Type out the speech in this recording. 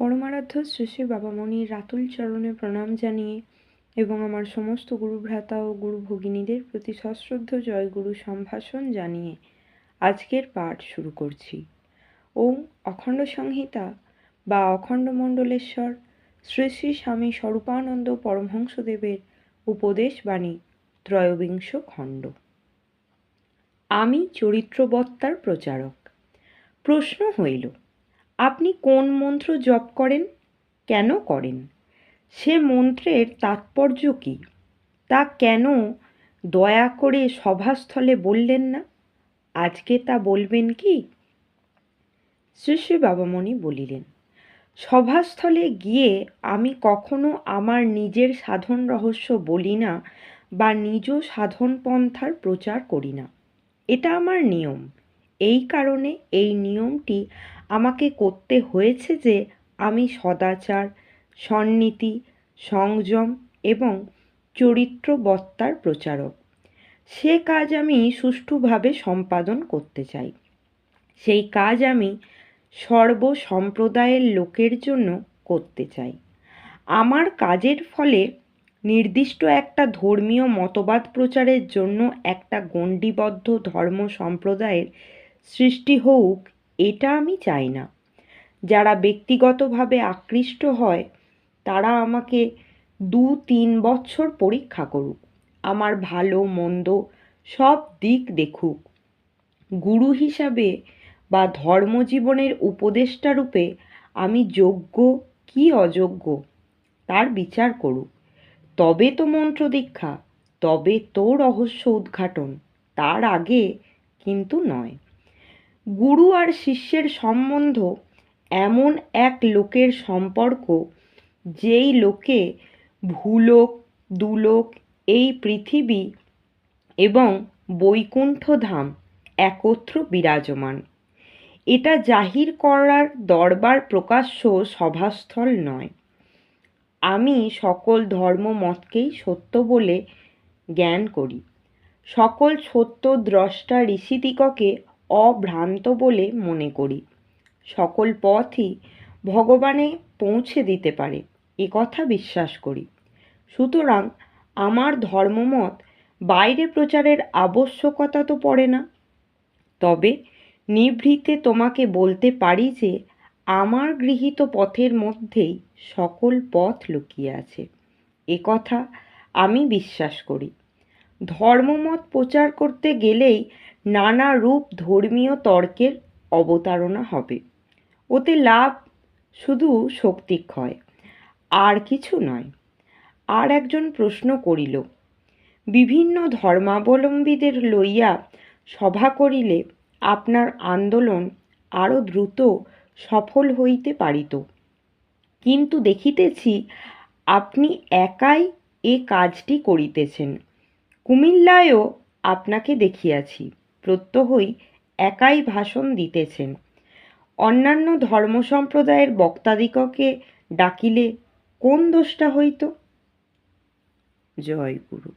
পরমারাধ্য শ্রী শ্রী বাবামণির রাতুল চরণে প্রণাম জানিয়ে এবং আমার সমস্ত গুরুভ্রাতা ও গুরু ভগিনীদের প্রতি সশ্রদ্ধ জয়গুরু সম্ভাষণ জানিয়ে আজকের পাঠ শুরু করছি। ওম অখণ্ড সংহিতা বা অখণ্ড মণ্ডলেশ্বর শ্রী শ্রী স্বামী স্বরূপানন্দ পরমহংসদেবের উপদেশ বাণী ত্রয়োবিংশ খণ্ড। আমি চরিত্রবত্তার প্রচারক। প্রশ্ন হইল, আপনি কোন মন্ত্র জপ করেন, কেন করেন? সে মন্ত্রের তাৎপর্য কী, তা কেন দয়া করে সভাস্থলে বললেন না? আজকে তা বলবেন কি? শ্রী শ্রী বাবামণি বলিলেন, সভাস্থলে গিয়ে আমি কখনো আমার নিজের সাধন রহস্য বলি না বা নিজ সাধন পন্থার প্রচার করি না। এটা আমার নিয়ম। এই কারণে এই নিয়মটি আমাকে করতে হয়েছে যে আমি সদাচার, সন্নীতি, সংযম এবং চরিত্রবত্তার প্রচারক। সে কাজ আমি সুষ্ঠুভাবে সম্পাদন করতে চাই। সেই কাজ আমি সর্ব সম্প্রদায়ের লোকের জন্য করতে চাই। আমার কাজের ফলে নির্দিষ্ট একটা ধর্মীয় মতবাদ প্রচারের জন্য একটা গণ্ডিবদ্ধ ধর্ম সম্প্রদায়ের সৃষ্টি হোক, এটা আমি চাই না। যারা ব্যক্তিগতভাবে আকৃষ্ট হয় তারা আমাকে 2-3 বছর পরীক্ষা করুক, আমার ভালো মন্দ সব দিক দেখুক। গুরু হিসাবে বা ধর্মজীবনের উপদেষ্টা রূপে আমি যোগ্য কি অযোগ্য তার বিচার করুক। তবে তো মন্ত্র দীক্ষা, তবে তো রহস্য উদ্ঘাটন, তার আগে কিন্তু নয়। গুরু আর শিষ্যের সম্বন্ধ এমন এক লোকের সম্পর্ক, যেই লোকে ভূলোক, দুলোক, এই পৃথিবী এবং বৈকুণ্ঠধাম একত্র বিরাজমান। এটা জাহির করার দরবার প্রকাশ্য সভাস্থল নয়। আমি সকল ধর্মমতকেই সত্য বলে জ্ঞান করি। সকল সত্য দ্রষ্টা ঋষিদিগকে অভ্রান্ত বলে মনে করি। সকল পথই ভগবানে পৌঁছে দিতে পারে এ কথা বিশ্বাস করি। সুতরাং আমার ধর্মমত বাইরে প্রচারের আবশ্যকতা তো পড়ে না। তবে নিভৃতে তোমাকে বলতে পারি যে আমার গৃহীত পথের মধ্যেই সকল পথ লুকিয়ে আছে, এ কথা আমি বিশ্বাস করি। ধর্মমত প্রচার করতে গেলেই নানা রূপ ধর্মীয় তর্কের অবতারণা হবে। ওতে লাভ শুধু শক্তিক্ষয়, আর কিছু নয়। আর একজন প্রশ্ন করিল, বিভিন্ন ধর্মাবলম্বীদের লইয়া সভা করিলে আপনার আন্দোলন আরও দ্রুত সফল হইতে পারিত, কিন্তু দেখিতেছি আপনি একাই এ কাজটি করিতেছেন। কুমিল্লায়ও আপনাকে দেখিয়াছি, প্রত্যহই একাই ভাষণ দিতেছেন। অন্যান্য ধর্ম সম্প্রদায়ের বক্তাদিগকে ডাকিলে কোন দোষটা হইত? জয় গুরু।